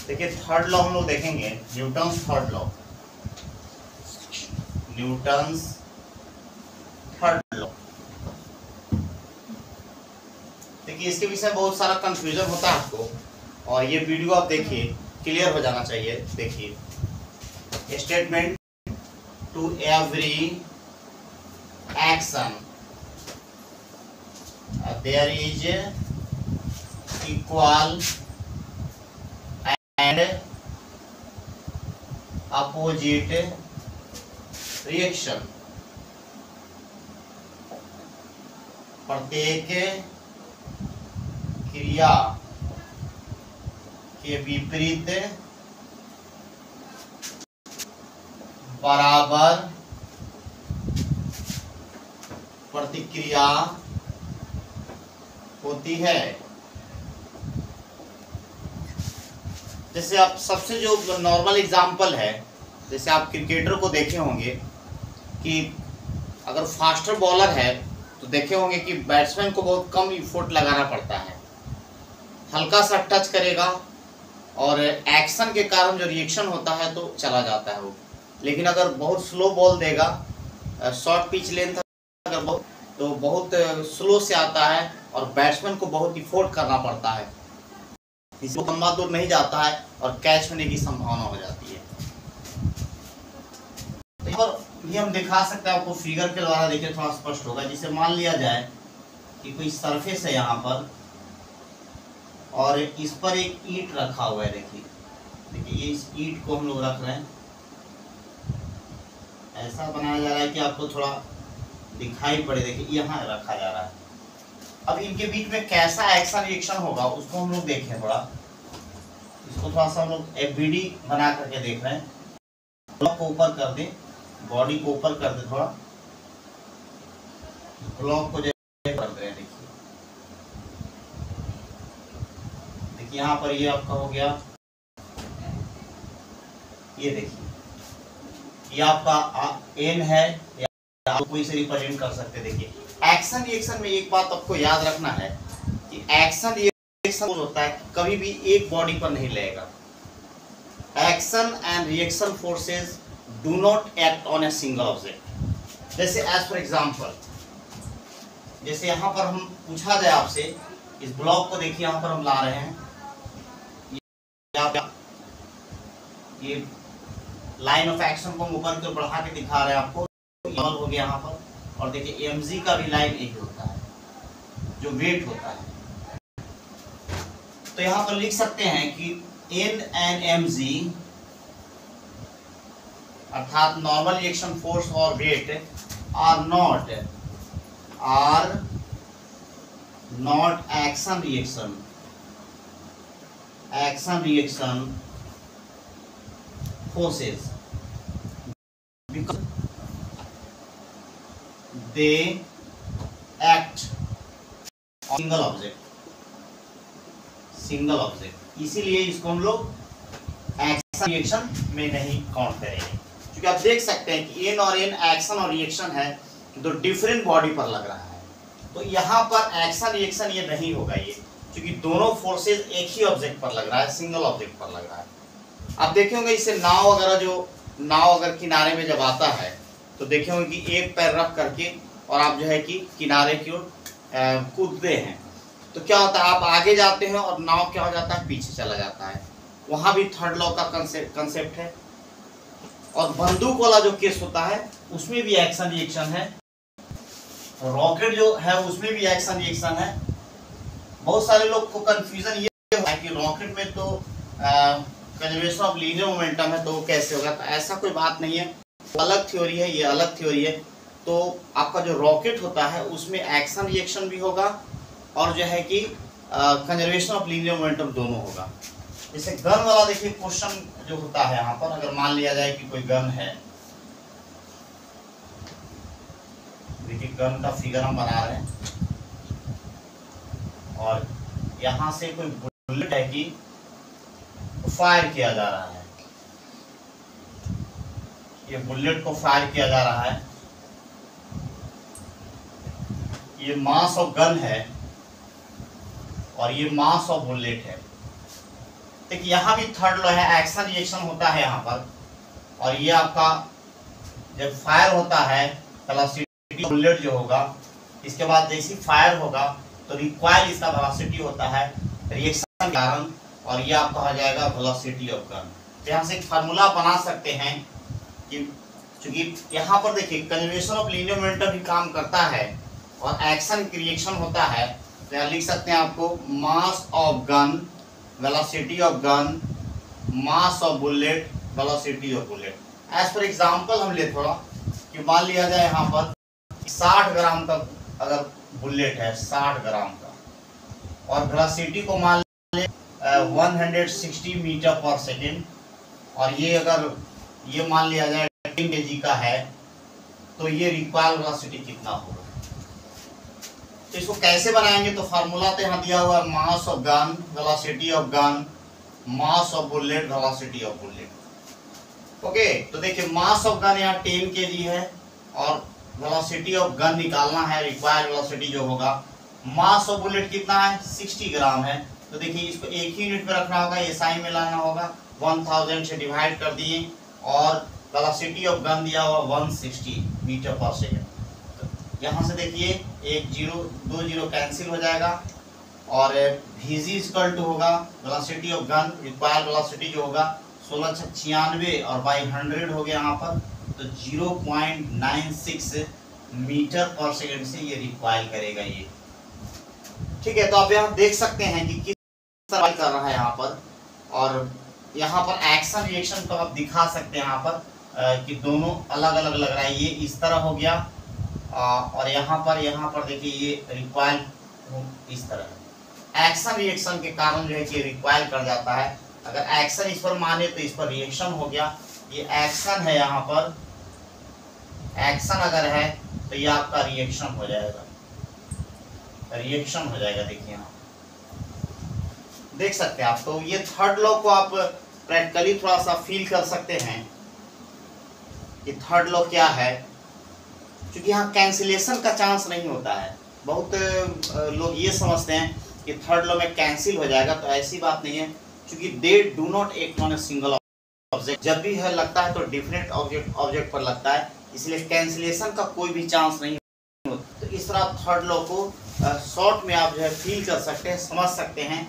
देखिए third law हम लोग देखेंगे, Newton's third law. Newton's third law, देखिए इसके विषय में बहुत सारा कंफ्यूजन होता है आपको, और ये वीडियो आप देखिए, क्लियर हो जाना चाहिए। देखिए statement to every action there is equal and opposite reaction. प्रत्येक क्रिया के विपरीत बराबर प्रतिक्रिया होती है। जैसे आप सबसे जो नॉर्मल एग्जांपल है, जैसे आप क्रिकेटर को देखे होंगे कि अगर फास्टर बॉलर है तो देखे होंगे कि बैट्समैन को बहुत कम एफर्ट लगाना पड़ता है, हल्का सा टच करेगा और एक्शन के कारण जो रिएक्शन होता है तो चला जाता है वो। लेकिन अगर बहुत स्लो बॉल देगा, शॉर्ट पिच लेंथ अगर बहुत, तो बहुत स्लो से आता है और बैट्समैन को बहुत एफर्ट करना पड़ता है, इसको लंबा दूर नहीं जाता है और कैच होने की संभावना हो जाती है। तो ये हम दिखा सकते हैं आपको फिगर के द्वारा, देखिए थोड़ा स्पष्ट होगा। जिसे मान लिया जाए कि कोई सरफेस है यहाँ पर और इस पर एक ईंट रखा हुआ है। देखिए ये इस ईंट को हम लोग रख रहे हैं, ऐसा बनाया जा रहा है कि आपको थोड़ा दिखाई पड़े। देखिए यहाँ रखा जा रहा है। अब इनके बीच में कैसा एक्शन रिएक्शन होगा उसको हम लोग देखें थोड़ा। इसको थोड़ा सा हम लोग एफबीडी बना करके देख रहे हैं। ब्लॉक को ऊपर कर दें, बॉडी को ऊपर कर दे, थोड़ा ब्लॉक को जैसे कर दे। देखिए यहाँ पर ये आपका हो गया, ये देखिए ये आपका एन है, या आप कोई से रिप्रेजेंट कर सकते हैं। देखिए एक्शन रिएक्शन में एक बात आपको याद रखना है कि एक्शन रिएक्शन होता है कभी भी एक बॉडी पर नहीं लगेगा। Action and reaction forces do not act on a single object. जैसे एज फॉर एग्जांपल, जैसे यहाँ पर हम पूछा जाए आपसे, इस ब्लॉक को देखिए यहाँ पर हम ला रहे हैं, ये लाइन ऑफ एक्शन को हम ऊपर की ओर बढ़ा के दिखा रहे हैं आपको, हो गया यहाँ पर। और देखिए एमजी का भी लाइन एक होता है जो वेट होता है। तो यहाँ पर लिख सकते हैं कि एन एंड एमजी अर्थात नॉर्मल रिएक्शन फोर्स और weight are not action reaction forces because they act on single object। इसीलिए इसको हम लोग एक्शन रिएक्शन में नहीं काउंट करेंगे, क्योंकि आप देख सकते हैं कि एन और एन एक्शन और रिएक्शन है तो डिफरेंट बॉडी पर लग रहा है। तो यहाँ पर एक्शन रिएक्शन ये नहीं होगा, ये क्योंकि दोनों फोर्सेस एक ही ऑब्जेक्ट पर लग रहा है, सिंगल ऑब्जेक्ट पर लग रहा है। आप देखे होंगे इससे नाव वगैरह, जो नाव अगर किनारे में जब आता है तो देखे होंगे कि एक पैर रख करके और आप जो है कि किनारे की ओर कूदते हैं, तो क्या होता है आप आगे जाते हैं और नाव क्या हो जाता है पीछे चला जाता है। वहाँ भी थर्ड लॉ का कंसेप्ट है। और बंदूक वाला जो केस होता है उसमें भी एक्शन रिएक्शन है, रॉकेट जो है उसमें भी एक्शन रिएक्शन है। बहुत सारे लोग को कंफ्यूजन ये है कि रॉकेट में तो कंजर्वेशन ऑफ लीनियर मोमेंटम है तो कैसे होगा, तो ऐसा कोई बात नहीं है, अलग थ्योरी है, ये अलग थ्योरी है। तो आपका जो रॉकेट होता है उसमें एक्शन रिएक्शन भी होगा और जो है कि कंजर्वेशन ऑफ लीनियर मोमेंटम दोनों होगा। जैसे गन वाला देखिए क्वेश्चन जो होता है यहाँ पर, अगर मान लिया जाए कि कोई गन है, देखिए गन का फिगर हम बना रहे हैं और यहाँ से कोई बुलेट है कि फायर किया जा रहा है, ये बुलेट को फायर किया जा रहा है, ये मास ऑफ गन है और ये मास ऑफ बुलेट है। देखिए यहाँ भी थर्ड लॉ है, एक्शन रिएक्शन होता है यहाँ पर, और ये आपका जब फायर होता है वेलोसिटी बुलेट जो होगा, इसके बाद जैसे फायर होगा तो रिक्वाइल इसका वेलोसिटी होता है रिएक्शन के कारण, और ये आपका हो जाएगा वेलोसिटी ऑफ गन। तो यहाँ से एक फार्मूला बना सकते हैं कि चूंकि यहाँ पर देखिए कंजर्वेशन ऑफ लीनियर मोमेंटम भी काम करता है और एक्शन रिएक्शन होता है, तो यहाँ लिख सकते हैं आपको mass of gun velocity of gun mass of bullet velocity of bullet. As for example हम ले थोड़ा कि मान लिया जाए यहाँ पर 60 ग्राम का अगर बुलेट है 60 ग्राम का, और वेलोसिटी को मान ले 160 मीटर पर सेकेंड, और ये अगर ये मान लिया जाए 10 kg का है, तो ये रिक्वायर्ड वेलोसिटी कितना होगा। तो इसको कैसे बनाएंगे, तो फार्मूला तो यहाँ दिया हुआ है मास of gun velocity of gun mass of bullet velocity of bullet. Okay, तो देखिए मास ऑफ गन यहाँ 10 kg है और वेलोसिटी ऑफ गन निकालना है, रिक्वायर्ड वेलोसिटी जो होगा। मास ऑफ बुलेट कितना है 60 ग्राम है, तो देखिए इसको एक ही यूनिट में रखना होगा, ये साइन में लाना होगा, 1000 से डिवाइड कर दिए, और वेलोसिटी ऑफ गन दिया हुआ 160 मीटर पर सेकेंड। यहाँ से देखिए एक जीरो 2 जीरो कैंसिल हो जाएगा, और Vg इक्वल टू होगा velocity of gun required velocity जो होगा 1696 और बाई 100 हो गया यहाँ पर, तो 0.96 मीटर पर सेकेंड से ये रिक्वायर करेगा ये। ठीक है, तो आप यहाँ देख सकते हैं कि किस तरह कर रहा है यहाँ पर, और यहाँ पर एक्शन रिएक्शन तो आप दिखा सकते हैं यहाँ पर कि दोनों अलग अलग लग रहा है। ये इस तरह हो गया, और यहाँ पर देखिए ये रिक्वायर इस तरह है। एक्शन रिएक्शन के कारण जो है कि रिक्वायर कर जाता है। अगर एक्शन इस पर माने तो इस पर रिएक्शन हो गया। ये एक्शन है, यहाँ पर एक्शन अगर है तो ये आपका रिएक्शन हो जाएगा, रिएक्शन हो जाएगा। देखिए यहाँ देख सकते हैं आप। तो ये थर्ड लॉ को आप प्रैक्टिकली थोड़ा सा फील कर सकते हैं कि थर्ड लॉ क्या है, क्योंकि यहाँ कैंसिलेशन का चांस नहीं होता है। बहुत लोग ये समझते हैं कि थर्ड लॉ में कैंसिल हो जाएगा, तो ऐसी बात नहीं है, क्योंकि they do not act on a single object. जब भी है लगता है तो डिफरेंट ऑब्जेक्ट पर लगता है, इसलिए कैंसिलेशन का कोई भी चांस नहीं होता। तो इस तरह थर्ड लॉ को शॉर्ट में आप जो है फील कर सकते हैं, समझ सकते हैं